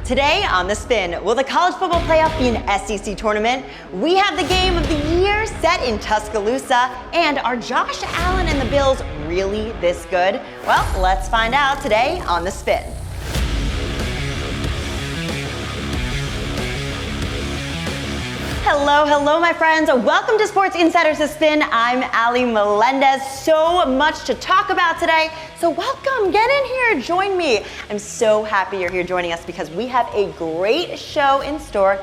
Today on The Spin, will the college football playoff be an SEC tournament? We have the game of the year set in Tuscaloosa, and are Josh Allen and the Bills really this good? Well, let's find out today on The Spin. Hello, my friends. Welcome to Sports Insider's The Spin. I'm Ali Melendez. So much to talk about today. So welcome, get in here, join me. I'm so happy you're here joining us because we have a great show in store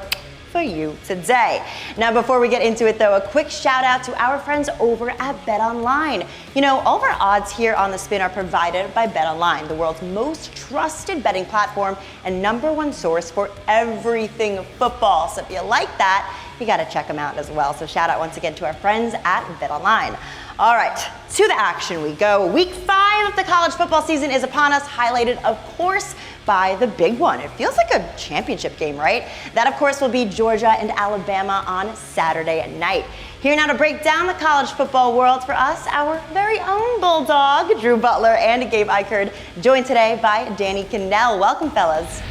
for you today. Now, before we get into it though, a quick shout out to our friends over at BetOnline. You know, all of our odds here on The Spin are provided by BetOnline, the world's most trusted betting platform and #1 source for everything football. So if you like that, you got to check them out as well. So shout out once again to our friends at BetOnline. All right, to the action we go. Week 5 of the college football season is upon us, highlighted, of course, by the big one. It feels like a championship game, right? That, of course, will be Georgia and Alabama on Saturday night. Here now to break down the college football world for us, our very own Bulldog, Drew Butler and Gabe Ikard, joined today by Danny Kanell. Welcome, fellas.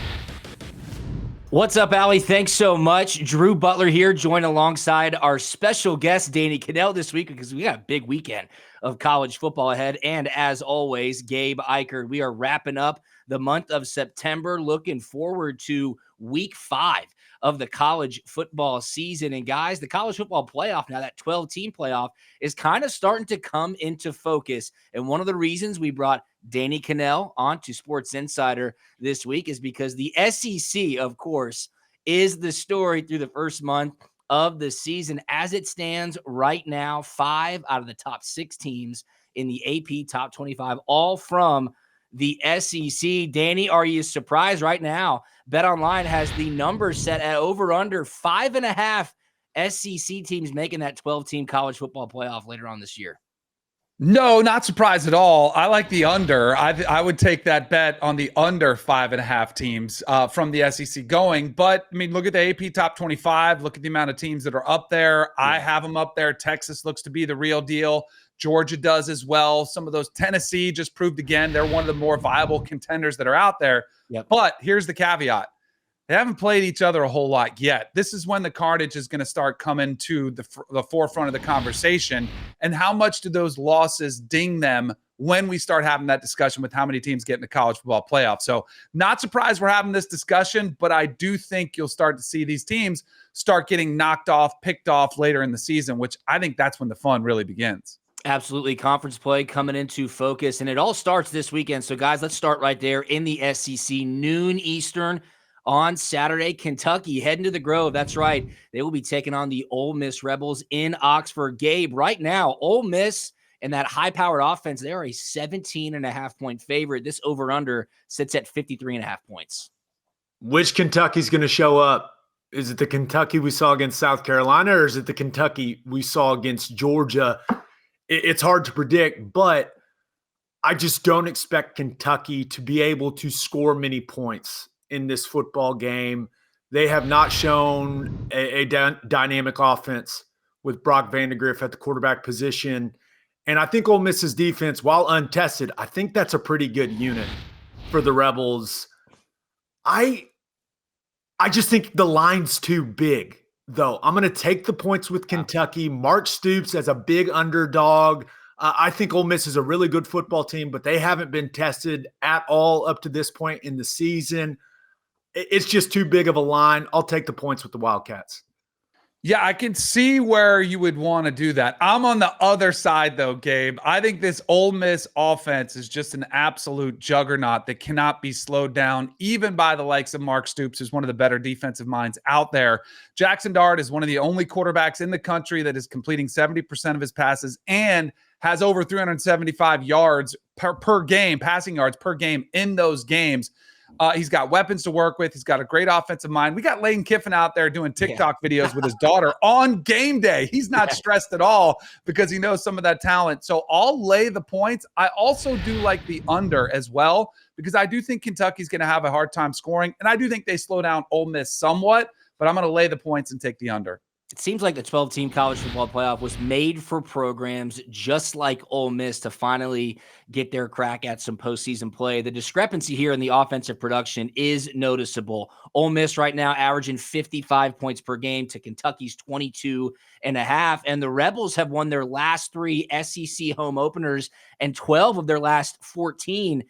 What's up, Allie? Thanks so much. Drew Butler here, joined alongside our special guest, Danny Kanell, this week because we got a big weekend of college football ahead. And as always, Gabe Ikard. We are wrapping up the month of September, looking forward to week 5 of the college football season. And guys, the college football playoff, now that 12-team playoff, is kind of starting to come into focus. And one of the reasons we brought Danny Kanell on to Sports Insider this week is because the SEC, of course, is the story through the first month of the season. As it stands right now, 5 out of the top 6 teams in the AP Top 25, all from the SEC. Danny, are you surprised right now? BetOnline has the number set at over under 5.5 SEC teams making that 12-team college football playoff later on this year. No, not surprised at all. I like the under. I would take that bet on the under 5.5 teams from the SEC going. But, I mean, look at the AP Top 25. Look at the amount of teams that are up there. Yeah. I have them up there. Texas looks to be the real deal. Georgia does as well. Some of those, Tennessee just proved again they're one of the more viable contenders that are out there. Yep. But here's the caveat. They haven't played each other a whole lot yet. This is when the carnage is going to start coming to the forefront of the conversation. And how much do those losses ding them when we start having that discussion with how many teams get in the college football playoff? So not surprised we're having this discussion, but I do think you'll start to see these teams start getting knocked off, picked off later in the season, which I think that's when the fun really begins. Absolutely. Conference play coming into focus, and it all starts this weekend. So, guys, let's start right there in the SEC, noon Eastern on Saturday. Kentucky heading to the Grove. That's right. They will be taking on the Ole Miss Rebels in Oxford. Gabe, right now, Ole Miss and that high-powered offense, they are a 17.5-point favorite. This over-under sits at 53.5 points. Which Kentucky's going to show up? Is it the Kentucky we saw against South Carolina, or is it the Kentucky we saw against Georgia? It's hard to predict, but I just don't expect Kentucky to be able to score many points in this football game. They have not shown a dynamic offense with Brock Vandagriff at the quarterback position. And I think Ole Miss's defense, while untested, I think that's a pretty good unit for the Rebels. I just think the line's too big, though. I'm going to take the points with Kentucky. Mark Stoops as a big underdog. I think Ole Miss is a really good football team, but they haven't been tested at all up to this point in the season. It's just too big of a line. I'll take the points with the Wildcats. Yeah, I can see where you would want to do that. I'm on the other side, though, Gabe. I think this Ole Miss offense is just an absolute juggernaut that cannot be slowed down, even by the likes of Mark Stoops, who's one of the better defensive minds out there. Jackson Dart is one of the only quarterbacks in the country that is completing 70% of his passes and has over 375 yards per game, passing yards per game in those games. He's got weapons to work with. He's got a great offensive mind. We got Lane Kiffin out there doing TikTok videos with his daughter on game day. He's not stressed at all because he knows some of that talent. So I'll lay the points. I also do like the under as well because I do think Kentucky's going to have a hard time scoring, and I do think they slow down Ole Miss somewhat, but I'm going to lay the points and take the under. It seems like the 12-team college football playoff was made for programs just like Ole Miss to finally get their crack at some postseason play. The discrepancy here in the offensive production is noticeable. Ole Miss right now averaging 55 points per game to Kentucky's 22.5. And the Rebels have won their last 3 SEC home openers and 12 of their last 14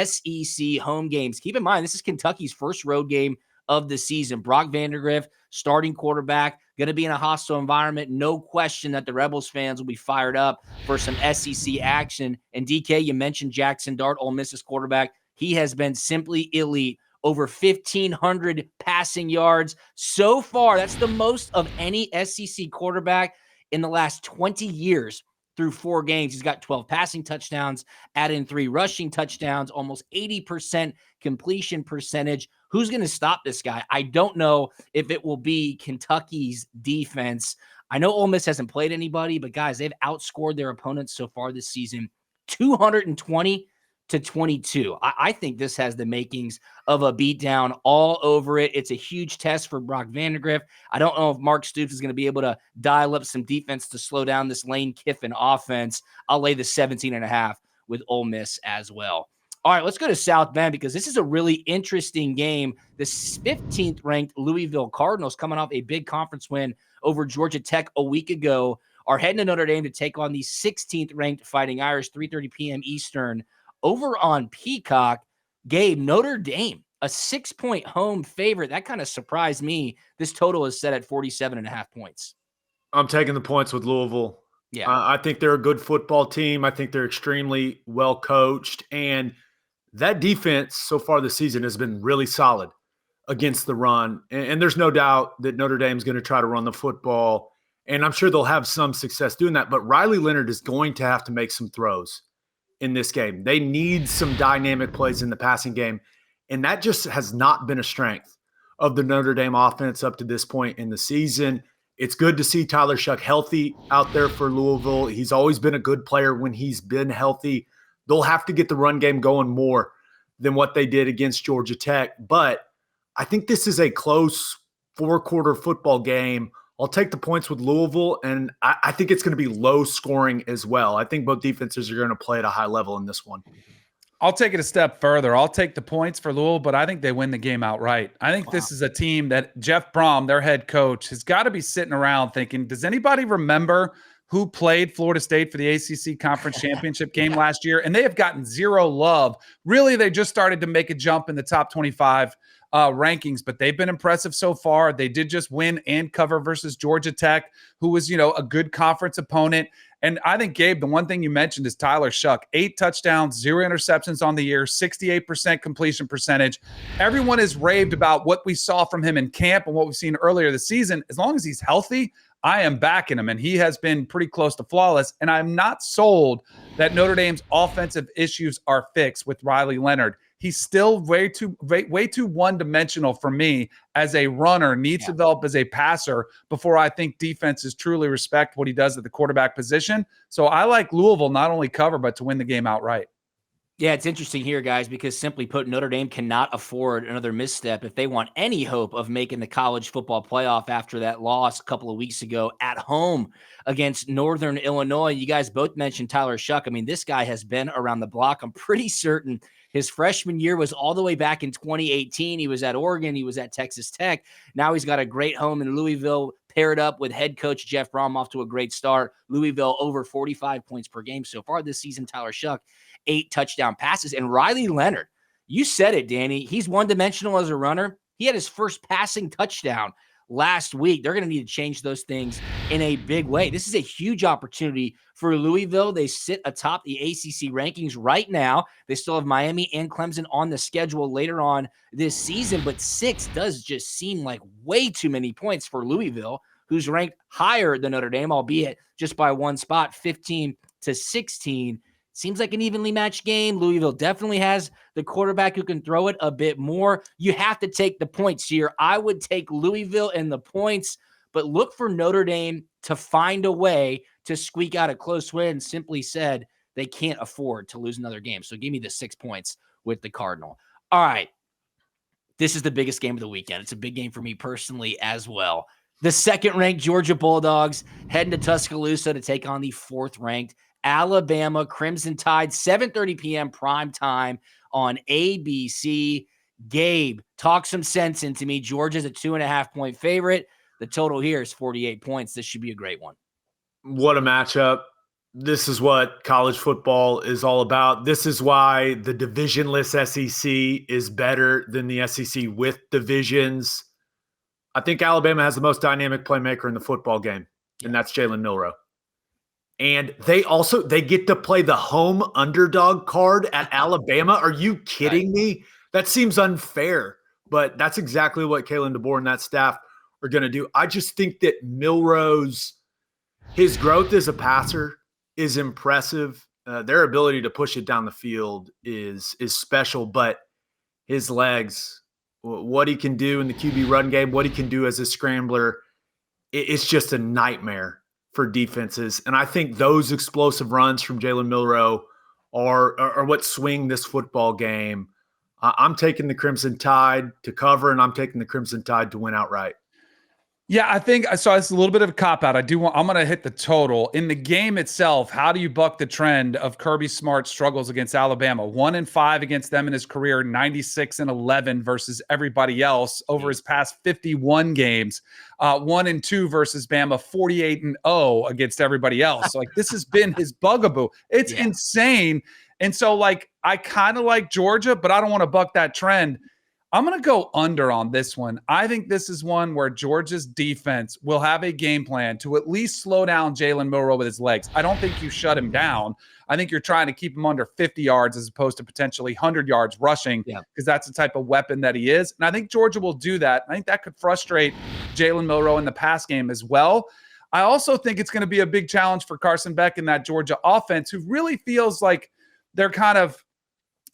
SEC home games. Keep in mind, this is Kentucky's first road game of the season. Brock Vandagriff, starting quarterback, going to be in a hostile environment. No question that the Rebels fans will be fired up for some SEC action. And DK, you mentioned Jackson Dart, Ole Miss's quarterback. He has been simply elite. Over 1,500 passing yards so far. That's the most of any SEC quarterback in the last 20 years. Through 4 games, he's got 12 passing touchdowns, add in 3 rushing touchdowns, almost 80% completion percentage. Who's going to stop this guy? I don't know if it will be Kentucky's defense. I know Ole Miss hasn't played anybody, but guys, they've outscored their opponents so far this season 220-22. I think this has the makings of a beatdown all over it. It's a huge test for Brock Vandagriff. I don't know if Mark Stoops is going to be able to dial up some defense to slow down this Lane Kiffin offense. I'll lay the 17.5 with Ole Miss as well. All right, let's go to South Bend because this is a really interesting game. The 15th ranked Louisville Cardinals, coming off a big conference win over Georgia Tech a week ago, are heading to Notre Dame to take on the 16th ranked Fighting Irish, 3:30 p.m. Eastern. Over on Peacock, Gabe, Notre Dame, a 6-point home favorite. That kind of surprised me. This total is set at 47.5 points. I'm taking the points with Louisville. Yeah. I think they're a good football team. I think they're extremely well coached. And that defense so far this season has been really solid against the run. And there's no doubt that Notre Dame's going to try to run the football. And I'm sure they'll have some success doing that. But Riley Leonard is going to have to make some throws in this game. They need some dynamic plays in the passing game. And that just has not been a strength of the Notre Dame offense up to this point in the season. It's good to see Tyler Shuck healthy out there for Louisville. He's always been a good player when he's been healthy. They'll have to get the run game going more than what they did against Georgia Tech. But I think this is a close 4-quarter football game. I'll take the points with Louisville, and I think it's going to be low scoring as well. I think both defenses are going to play at a high level in this one. I'll take it a step further. I'll take the points for Louisville, but I think they win the game outright. I think this is a team that Jeff Brom, their head coach, has got to be sitting around thinking, does anybody remember who played Florida State for the ACC Conference Championship game last year? And they have gotten zero love. Really, they just started to make a jump in the top 25 rankings, but they've been impressive so far. They did just win and cover versus Georgia Tech, who was, a good conference opponent. And I think, Gabe, the one thing you mentioned is Tyler Shuck. 8 touchdowns, 0 interceptions on the year, 68% completion percentage. Everyone has raved about what we saw from him in camp and what we've seen earlier this season. As long as he's healthy, I am backing him, and he has been pretty close to flawless. And I'm not sold that Notre Dame's offensive issues are fixed with Riley Leonard. He's still way too one-dimensional for me as a runner, needs to develop as a passer before I think defenses truly respect what he does at the quarterback position. So I like Louisville not only cover, but to win the game outright. Yeah, it's interesting here, guys, because simply put, Notre Dame cannot afford another misstep if they want any hope of making the college football playoff after that loss a couple of weeks ago at home against Northern Illinois. You guys both mentioned Tyler Shuck. I mean, this guy has been around the block. I'm pretty certain his freshman year was all the way back in 2018. He was at Oregon. He was at Texas Tech. Now he's got a great home in Louisville, paired up with head coach Jeff Brom, off to a great start. Louisville over 45 points per game so far this season. Tyler Shuck, 8 touchdown passes. And Riley Leonard, you said it, Danny. He's one-dimensional as a runner. He had his first passing touchdown last week. They're going to need to change those things in a big way. This is a huge opportunity for Louisville. They sit atop the ACC rankings right now. They still have Miami and Clemson on the schedule later on this season, but 6 does just seem like way too many points for Louisville, who's ranked higher than Notre Dame, albeit just by 1 spot, 15-16. Seems like an evenly matched game. Louisville definitely has the quarterback who can throw it a bit more. You have to take the points here. I would take Louisville and the points, but look for Notre Dame to find a way to squeak out a close win. Simply said, they can't afford to lose another game. So give me the 6 points with the Cardinal. All right. This is the biggest game of the weekend. It's a big game for me personally as well. The second-ranked Georgia Bulldogs heading to Tuscaloosa to take on the fourth-ranked Alabama Crimson Tide, 7:30 p.m. prime time on ABC. Gabe, talk some sense into me. Georgia's a 2.5-point favorite. The total here is 48 points. This should be a great one. What a matchup. This is what college football is all about. This is why the divisionless SEC is better than the SEC with divisions. I think Alabama has the most dynamic playmaker in the football game, and that's Jalen Milroe. And they get to play the home underdog card at Alabama. Are you kidding me? That seems unfair, but that's exactly what Kalen DeBoer and that staff are going to do. I just think that his growth as a passer is impressive. Their ability to push it down the field is special, but his legs, what he can do in the QB run game, what he can do as a scrambler, it's just a nightmare for defenses. And I think those explosive runs from Jalen Milroe are what swing this football game. I'm taking the Crimson Tide to cover, and I'm taking the Crimson Tide to win outright. Yeah, I think so. It's a little bit of a cop-out. I'm going to hit the total. In the game itself, how do you buck the trend of Kirby Smart's struggles against Alabama? 1-5 against them in his career, 96-11 versus everybody else over his past 51 games. 1-2 versus Bama, 48-0 against everybody else. So, this has been his bugaboo. It's insane. And so, I kind of like Georgia, but I don't want to buck that trend. I'm going to go under on this one. I think this is one where Georgia's defense will have a game plan to at least slow down Jalen Milroe with his legs. I don't think you shut him down. I think you're trying to keep him under 50 yards as opposed to potentially 100 yards rushing because that's the type of weapon that he is. And I think Georgia will do that. I think that could frustrate Jalen Milroe in the pass game as well. I also think it's going to be a big challenge for Carson Becht in that Georgia offense, who really feels like they're kind of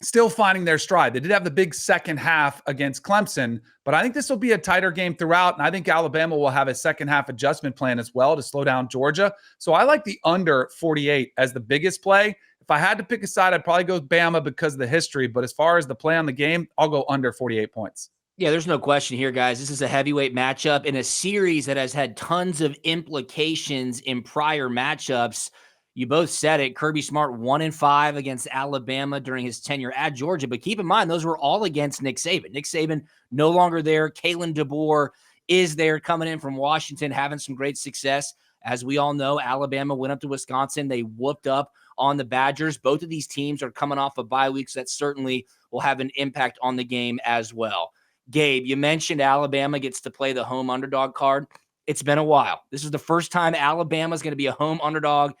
still finding their stride. They did have the big second half against Clemson, but I think this will be a tighter game throughout, and I think Alabama will have a second half adjustment plan as well to slow down Georgia. So I like the under 48 as the biggest play. If I had to pick a side, I'd probably go with Bama because of the history, but as far as the play on the game, I'll go under 48 points. Yeah, there's no question here, guys. This is a heavyweight matchup in a series that has had tons of implications in prior matchups. You both said it. Kirby Smart 1-5 against Alabama during his tenure at Georgia. But keep in mind, those were all against Nick Saban. Nick Saban no longer there. Kalen DeBoer is there, coming in from Washington, having some great success. As we all know, Alabama went up to Wisconsin. They whooped up on the Badgers. Both of these teams are coming off of bye weeks. That certainly will have an impact on the game as well. Gabe, you mentioned Alabama gets to play the home underdog card. It's been a while. This is the first time Alabama is going to be a home underdog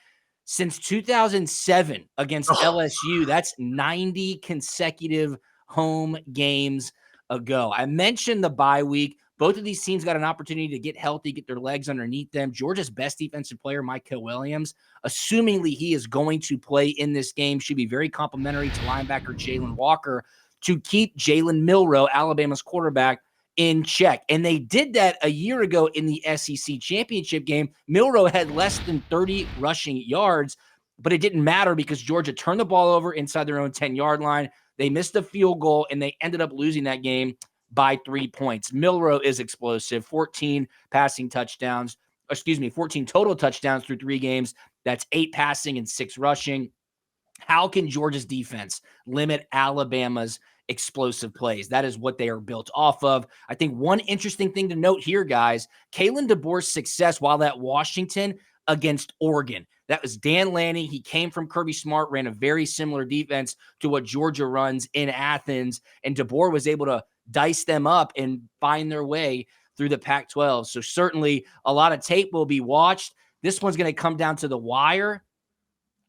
since 2007 against LSU. That's 90 consecutive home games ago. I mentioned the bye week. Both of these teams got an opportunity to get healthy, get their legs underneath them. Georgia's best defensive player, Micah Williams, assumingly he is going to play in this game, should be very complimentary to linebacker Jalen Walker to keep Jalen Milroe, Alabama's quarterback, in check. And they did that a year ago in the SEC championship game. Milroe had less than 30 rushing yards, but it didn't matter because Georgia turned the ball over inside their own 10-yard line. They missed a field goal, and they ended up losing that game by 3 points. Milroe is explosive. 14 total touchdowns through 3 games. That's 8 passing and 6 rushing. How can Georgia's defense limit Alabama's explosive plays? That is what they are built off of. I think one interesting thing to note here, guys, Kalen DeBoer's success while at Washington against Oregon. That was Dan Lanning. He came from Kirby Smart, ran a very similar defense to what Georgia runs in Athens, and DeBoer was able to dice them up and find their way through the Pac-12. So certainly a lot of tape will be watched. This one's going to come down to the wire.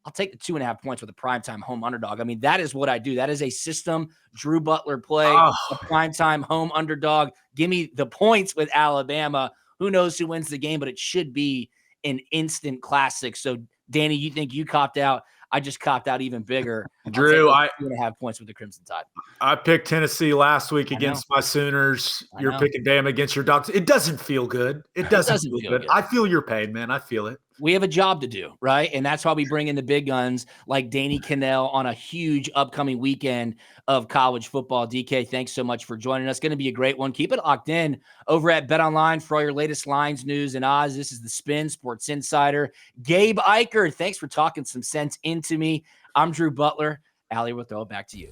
I'll take the 2.5 points with a primetime home underdog. I mean, that is what I do. That is a system Drew Butler play, a primetime home underdog. Give me the points with Alabama. Who knows who wins the game, but it should be an instant classic. So, Danny, you think you copped out? I just copped out even bigger. Drew, 2.5 points with the Crimson Tide. I picked Tennessee last week against my Sooners. You're picking Bama against your Dogs. It doesn't feel good. It doesn't feel good. I feel your pain, man. I feel it. We have a job to do, right? And that's why we bring in the big guns like Danny Kanell on a huge upcoming weekend of college football. DK, thanks so much for joining us. Going to be a great one. Keep it locked in over at BetOnline for all your latest lines, news, and odds. This is the Spin Sports Insider. Gabe Ikard, thanks for talking some sense into me. I'm Drew Butler. Allie, we'll throw it back to you.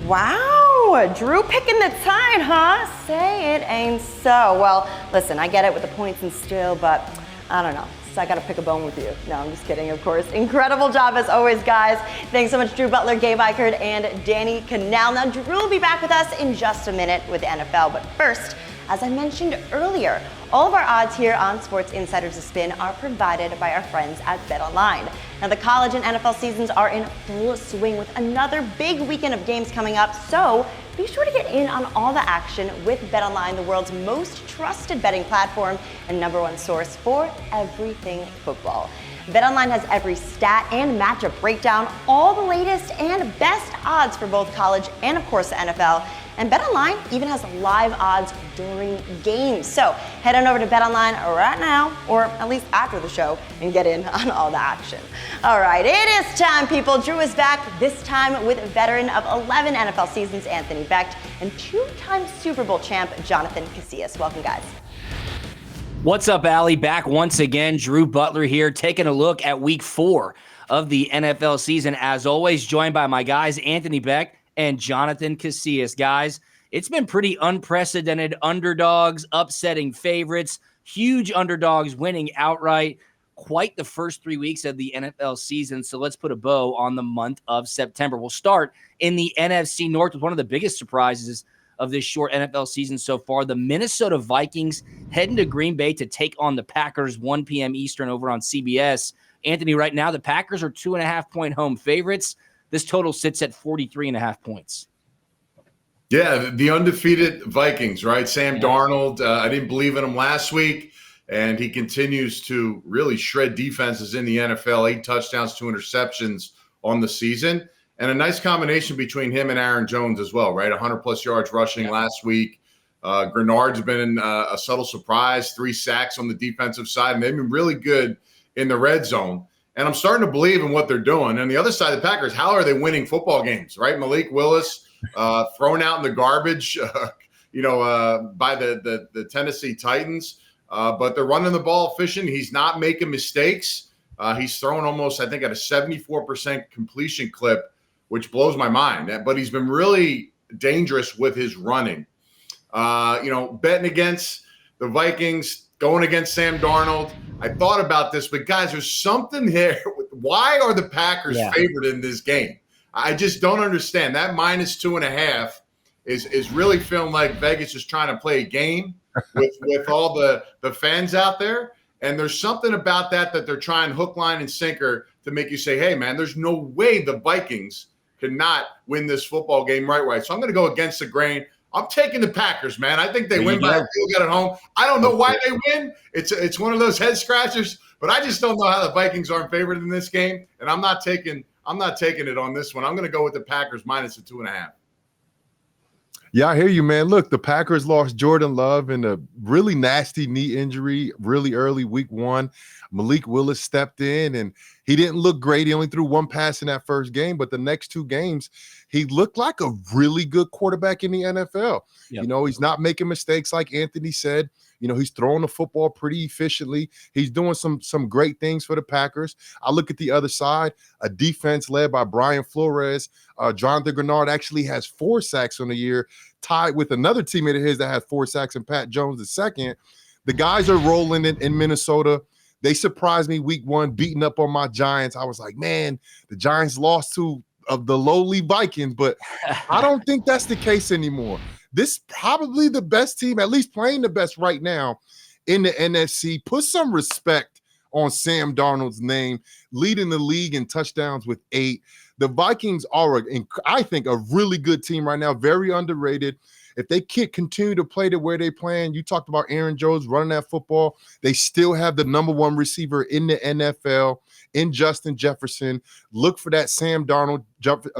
Wow, Drew picking the side, huh? Say it ain't so. Well, listen, I get it with the points and still, but I don't know. So I got to pick a bone with you. No, I'm just kidding, of course. Incredible job as always, guys. Thanks so much, Drew Butler, Gabe Ikard, and Danny Kanell. Now, Drew will be back with us in just a minute with the NFL. But first, as I mentioned earlier, all of our odds here on Sports Insiders The Spin are provided by our friends at BetOnline. Now, the college and NFL seasons are in full swing with another big weekend of games coming up, so be sure to get in on all the action with BetOnline, the world's most trusted betting platform and #1 source for everything football. BetOnline has every stat and matchup breakdown, all the latest and best odds for both college and, of course, the NFL. And BetOnline even has live odds during games. So head on over to BetOnline right now, or at least after the show, and get in on all the action. All right, it is time, people. Drew is back, this time with veteran of 11 NFL seasons, Anthony Becht, and 2-time Super Bowl champ, Jonathan Casillas. Welcome, guys. What's up, Allie? Back once again. Drew Butler here, taking a look at week 4 of the NFL season. As always, joined by my guys, Anthony Becht and Jonathan Casillas. Guys, it's been pretty unprecedented. Underdogs upsetting favorites, huge underdogs winning outright. Quite the first 3 weeks of the NFL season. So let's put a bow on the month of September. We'll start in the NFC North with one of the biggest surprises of this short NFL season so far. The Minnesota Vikings heading to Green Bay to take on the Packers, 1 p.m. Eastern over on CBS. Anthony, right now, the Packers are 2.5-point home favorites. This total sits at 43.5 points. Yeah, the undefeated Vikings, right? Sam Darnold, I didn't believe in him last week, and he continues to really shred defenses in the NFL. 8 touchdowns, 2 interceptions on the season. And a nice combination between him and Aaron Jones as well, right? 100-plus yards rushing last week. Grenard's been a subtle surprise, 3 sacks on the defensive side, and they've been really good in the red zone. And I'm starting to believe in what they're doing. And the other side of the Packers, how are they winning football games, right? Malik Willis thrown out in the garbage, by the Tennessee Titans. But they're running the ball efficient. He's not making mistakes. He's thrown almost, I think, at a 74% completion clip, which blows my mind. But he's been really dangerous with his running. Betting against the Vikings, going against Sam Darnold. I thought about this, but guys, there's something here. Why are the Packers favored in this game? I just don't understand. That -2.5 is really feeling like Vegas is trying to play a game with all the fans out there. And there's something about that they're trying hook, line, and sinker to make you say, hey, man, there's no way the Vikings cannot win this football game right. So I'm going to go against the grain. I'm taking the Packers, man. I think they win by a field goal at home. I don't know why they win. It's one of those head scratchers, but I just don't know how the Vikings aren't favored in this game. And I'm not taking it on this one. I'm going to go with the Packers -2.5. Yeah, I hear you, man. Look, the Packers lost Jordan Love in a really nasty knee injury really early week 1. Malik Willis stepped in, and he didn't look great. He only threw 1 pass in that first game, but the next 2 games, he looked like a really good quarterback in the NFL. Yep. He's not making mistakes like Anthony said. He's throwing the football pretty efficiently. He's doing some great things for the Packers. I look at the other side, a defense led by Brian Flores. Jonathan Grenard actually has 4 sacks on the year, tied with another teammate of his that has 4 sacks, and Pat Jones II. The guys are rolling in Minnesota. They surprised me week 1, beating up on my Giants. I was like, man, the Giants lost to the lowly Vikings, but I don't think that's the case anymore. This is probably the best team, at least playing the best right now in the NFC. Put some respect on Sam Darnold's name, leading the league in touchdowns with 8. The Vikings are, I think, a really good team right now, very underrated. If they can't continue to play the way they playing, you talked about Aaron Jones running that football. They still have the #1 receiver in the NFL in Justin Jefferson. Look for that Sam Darnold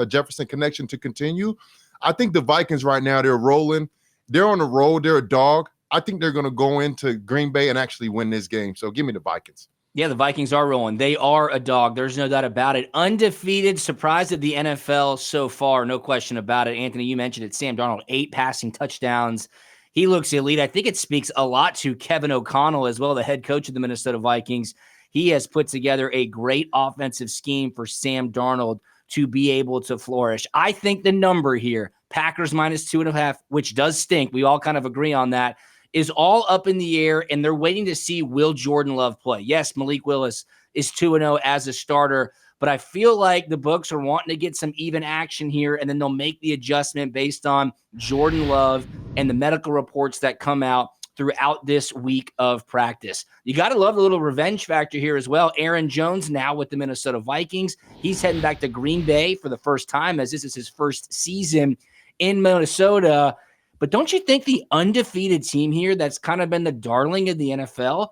Jefferson connection to continue. I think the Vikings right now, they're rolling. They're on the road. They're a dog. I think they're going to go into Green Bay and actually win this game. So give me the Vikings. Yeah, the Vikings are rolling. They are a dog. There's no doubt about it. Undefeated, surprised at the NFL so far. No question about it. Anthony, you mentioned it. Sam Darnold, 8 passing touchdowns. He looks elite. I think it speaks a lot to Kevin O'Connell as well, the head coach of the Minnesota Vikings. He has put together a great offensive scheme for Sam Darnold to be able to flourish. I think the number here, Packers minus 2.5, which does stink. We all kind of agree on that, is all up in the air, and they're waiting to see will Jordan Love play. Yes, Malik Willis is 2-0 as a starter, but I feel like the books are wanting to get some even action here, and then they'll make the adjustment based on Jordan Love and the medical reports that come out throughout this week of practice. You got to love the little revenge factor here as well. Aaron Jones now with the Minnesota Vikings. He's heading back to Green Bay for the first time, as this is his first season in Minnesota. But don't you think the undefeated team here that's kind of been the darling of the NFL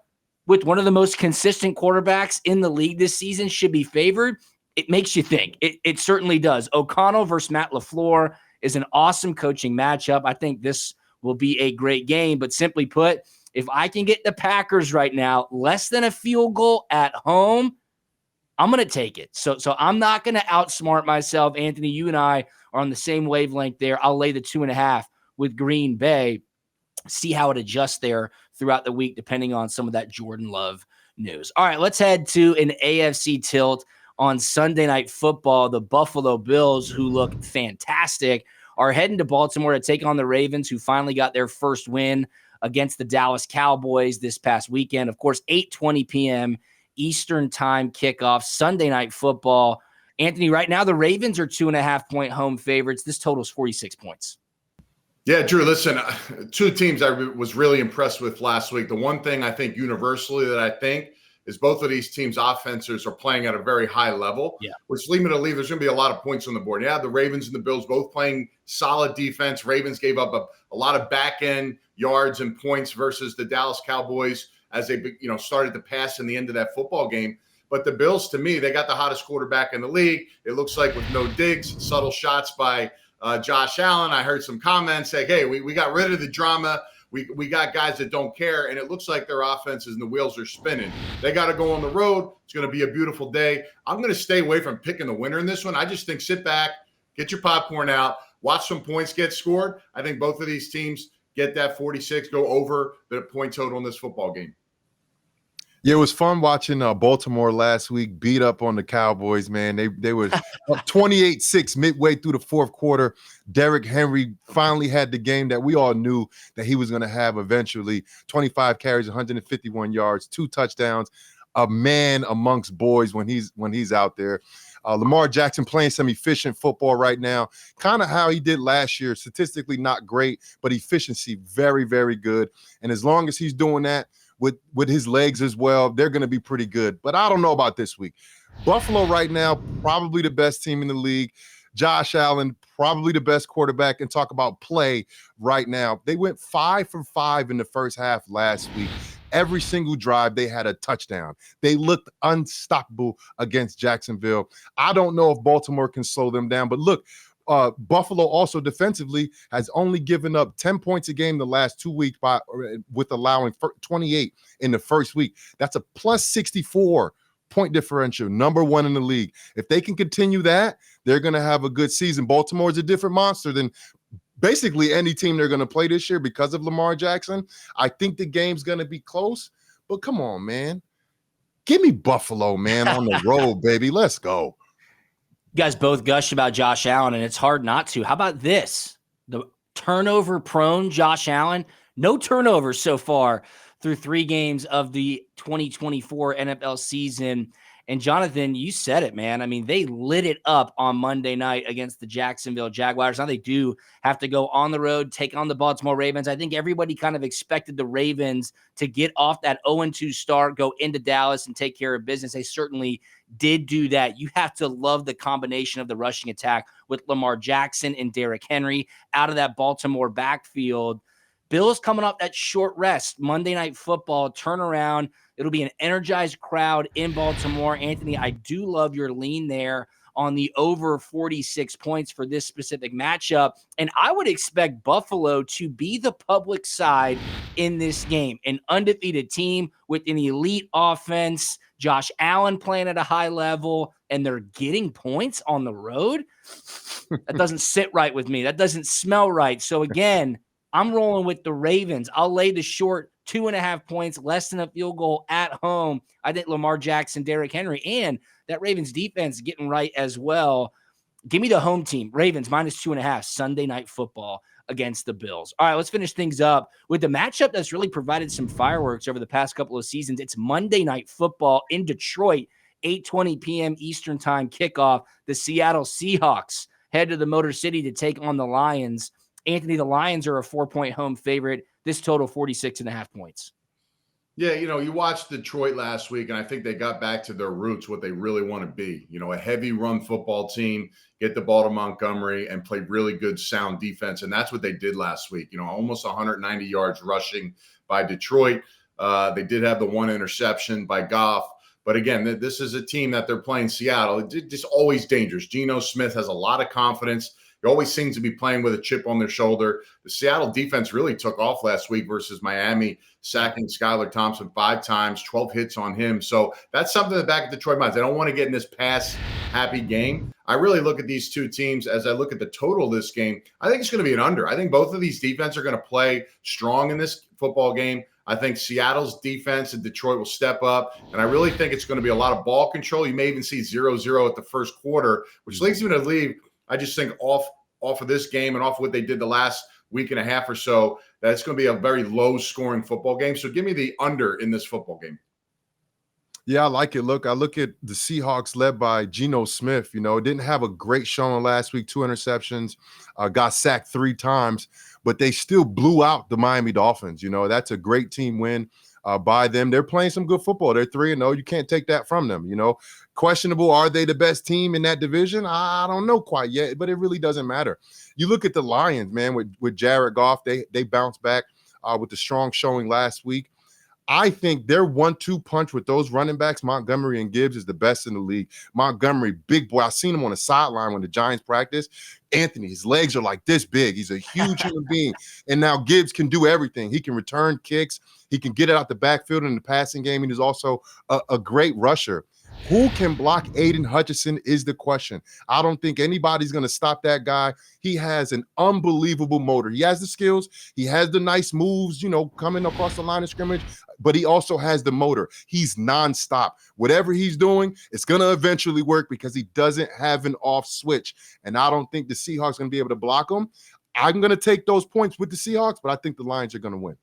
with one of the most consistent quarterbacks in the league this season should be favored? It makes you think. It certainly does. O'Connell versus Matt LaFleur is an awesome coaching matchup. I think this will be a great game. But simply put, if I can get the Packers right now less than a field goal at home, I'm going to take it. So I'm not going to outsmart myself. Anthony, you and I are on the same wavelength there. I'll lay the 2.5 with Green Bay, see how it adjusts there throughout the week, depending on some of that Jordan Love news. All right, let's head to an AFC tilt on Sunday Night Football. The Buffalo Bills, who look fantastic, are heading to Baltimore to take on the Ravens, who finally got their first win against the Dallas Cowboys this past weekend. Of course, 8:20 p.m. Eastern time kickoff, Sunday Night Football. Anthony, right now the Ravens are 2.5-point home favorites. This total is 46 points. Yeah, Drew, listen, two teams I was really impressed with last week. The one thing I think universally that I think is both of these teams' offenses are playing at a very high level, which lead me to believe there's going to be a lot of points on the board. Yeah, the Ravens and the Bills both playing solid defense. Ravens gave up a lot of back-end yards and points versus the Dallas Cowboys as they started to pass in the end of that football game. But the Bills, to me, they got the hottest quarterback in the league. It looks like with no digs, subtle shots by Josh Allen. I heard some comments saying, hey, we got rid of the drama. We got guys that don't care, and it looks like their offenses and the wheels are spinning. They got to go on the road. It's going to be a beautiful day. I'm going to stay away from picking the winner in this one. I just think sit back, get your popcorn out, watch some points get scored. I think both of these teams get that 46, go over the point total in this football game. Yeah, it was fun watching Baltimore last week beat up on the Cowboys, man. They were up 28-6 midway through the fourth quarter. Derrick Henry finally had the game that we all knew that he was going to have eventually. 25 carries, 151 yards, 2 touchdowns. A man amongst boys when he's out there. Lamar Jackson playing some efficient football right now, kind of how he did last year. Statistically not great, but efficiency very, very good. And as long as he's doing that, with his legs as well, they're going to be pretty good. But I don't know about this week. Buffalo right now, probably the best team in the league. Josh Allen, probably the best quarterback. And talk about play right now. They went 5 for 5 in the first half last week. Every single drive, they had a touchdown. They looked unstoppable against Jacksonville. I don't know if Baltimore can slow them down. But look, Buffalo also defensively has only given up 10 points a game the last 2 weeks with allowing 28 in the first week. That's a plus 64 point differential, number 1 in the league. If they can continue that, they're going to have a good season. Baltimore is a different monster than basically any team they're going to play this year because of Lamar Jackson. I think the game's going to be close, but come on, man. Give me Buffalo, man, on the road, baby. Let's go. You guys both gushed about Josh Allen, and it's hard not to. How about this? The turnover-prone Josh Allen. No turnovers so far through 3 games of the 2024 NFL season. And Jonathan, you said it, man. I mean, they lit it up on Monday night against the Jacksonville Jaguars. Now they do have to go on the road, take on the Baltimore Ravens. I think everybody kind of expected the Ravens to get off that 0-2 start, go into Dallas and take care of business. They certainly did do that. You have to love the combination of the rushing attack with Lamar Jackson and Derrick Henry out of that Baltimore backfield. Bills coming off that short rest, Monday Night Football, turnaround. It'll be an energized crowd in Baltimore. Anthony, I do love your lean there on the over 46 points for this specific matchup. And I would expect Buffalo to be the public side in this game. An undefeated team with an elite offense, Josh Allen playing at a high level, and they're getting points on the road. That doesn't sit right with me. That doesn't smell right. So again, I'm rolling with the Ravens. I'll lay the short 2.5 points, less than a field goal at home. I think Lamar Jackson, Derrick Henry, and that Ravens defense getting right as well. Give me the home team. Ravens -2.5 Sunday Night Football against the Bills. All right, let's finish things up with the matchup that's really provided some fireworks over the past couple of seasons. It's Monday Night Football in Detroit, 8:20 p.m. Eastern time kickoff. The Seattle Seahawks head to the Motor City to take on the Lions. Anthony, the Lions are a 4-point home favorite. This total 46.5 points. Yeah, you watched Detroit last week, and I think they got back to their roots, what they really want to be. A heavy run football team, get the ball to Montgomery, and play really good, sound defense. And that's what they did last week. Almost 190 yards rushing by Detroit. They did have the one interception by Goff. But again, this is a team that they're playing Seattle. It's just always dangerous. Geno Smith has a lot of confidence. He always seems to be playing with a chip on their shoulder. The Seattle defense really took off last week versus Miami, sacking Skylar Thompson 5 times, 12 hits on him. So that's something that back at Detroit minds. They don't want to get in this pass-happy game. I really look at these two teams as I look at the total of this game. I think it's going to be an under. I think both of these defenses are going to play strong in this football game. I think Seattle's defense and Detroit will step up, and I really think it's going to be a lot of ball control. You may even see 0-0 at the first quarter, which leads me to leave. I just think off of this game and off what they did the last week and a half or so, that it's going to be a very low-scoring football game. So give me the under in this football game. Yeah, I like it. Look, I look at the Seahawks led by Geno Smith. Didn't have a great showing last week, 2 interceptions, got sacked 3 times, but they still blew out the Miami Dolphins. That's a great team win by them. They're playing some good football. They're 3-0. You can't take that from them. Questionable. Are they the best team in that division? I don't know quite yet, but it really doesn't matter. You look at the Lions, man, with Jared Goff, they bounced back with the strong showing last week. I think their 1-2 punch with those running backs, Montgomery and Gibbs, is the best in the league. Montgomery, big boy. I seen him on the sideline when the Giants practice. Anthony, his legs are like this big. He's a huge human being. And now Gibbs can do everything. He can return kicks. He can get it out the backfield in the passing game. And he's also a great rusher. Who can block Aiden Hutchinson is the question. I don't think anybody's going to stop that guy. He has an unbelievable motor. He has the skills. He has the nice moves, coming across the line of scrimmage, but he also has the motor. He's nonstop. Whatever he's doing, it's going to eventually work because he doesn't have an off switch. And I don't think the Seahawks are going to be able to block him. I'm going to take those points with the Seahawks, but I think the Lions are going to win.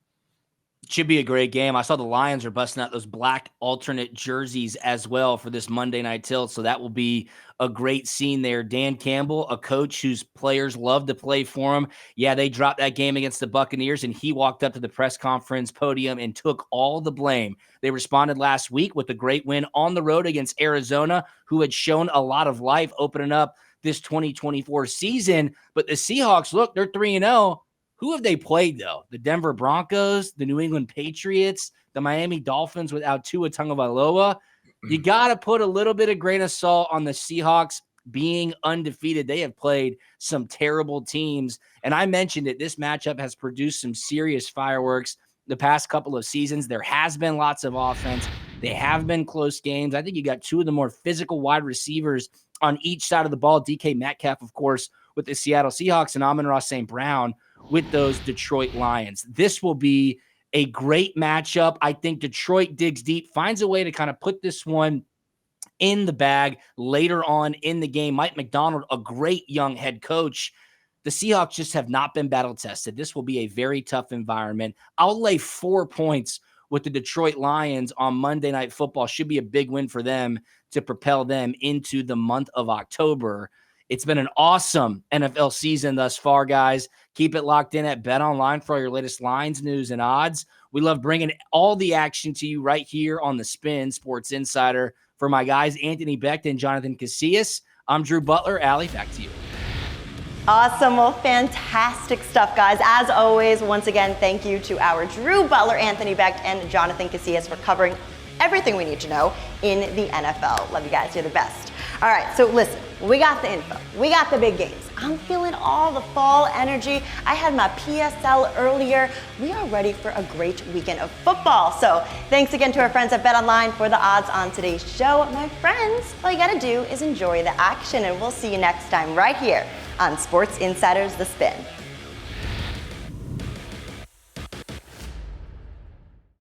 Should be a great game. I saw the Lions are busting out those black alternate jerseys as well for this Monday night tilt, so that will be a great scene there. Dan Campbell, a coach whose players love to play for him. Yeah, they dropped that game against the Buccaneers, and he walked up to the press conference podium and took all the blame. They responded last week with a great win on the road against Arizona, who had shown a lot of life opening up this 2024 season. But the Seahawks, look, they're 3-0. Who have they played, though? The Denver Broncos, the New England Patriots, the Miami Dolphins without Tua Tagovailoa. You got to put a little bit of grain of salt on the Seahawks being undefeated. They have played some terrible teams. And I mentioned it, this matchup has produced some serious fireworks the past couple of seasons. There has been lots of offense. They have been close games. I think you got 2 of the more physical wide receivers on each side of the ball. DK Metcalf, of course, with the Seattle Seahawks, and Amon-Ra St. Brown with those Detroit Lions. This will be a great matchup. I think Detroit digs deep, finds a way to kind of put this one in the bag later on in the game. Mike McDonald, a great young head coach. The Seahawks just have not been battle tested. This will be a very tough environment. I'll lay 4 points with the Detroit Lions on Monday Night Football. Should be a big win for them to propel them into the month of October. It's been an awesome NFL season thus far, guys. Keep it locked in at BetOnline for all your latest lines, news, and odds. We love bringing all the action to you right here on the Spin Sports Insider. For my guys, Anthony Becht and Jonathan Casillas, I'm Drew Butler. Allie, back to you. Awesome. Well, fantastic stuff, guys. As always, once again, thank you to our Drew Butler, Anthony Becht, and Jonathan Casillas for covering everything we need to know in the NFL. Love you guys. You're the best. All right, so listen, we got the info. We got the big games. I'm feeling all the fall energy. I had my PSL earlier. We are ready for a great weekend of football. So thanks again to our friends at BetOnline for the odds on today's show. My friends, all you gotta do is enjoy the action, and we'll see you next time right here on Sports Insiders The Spin.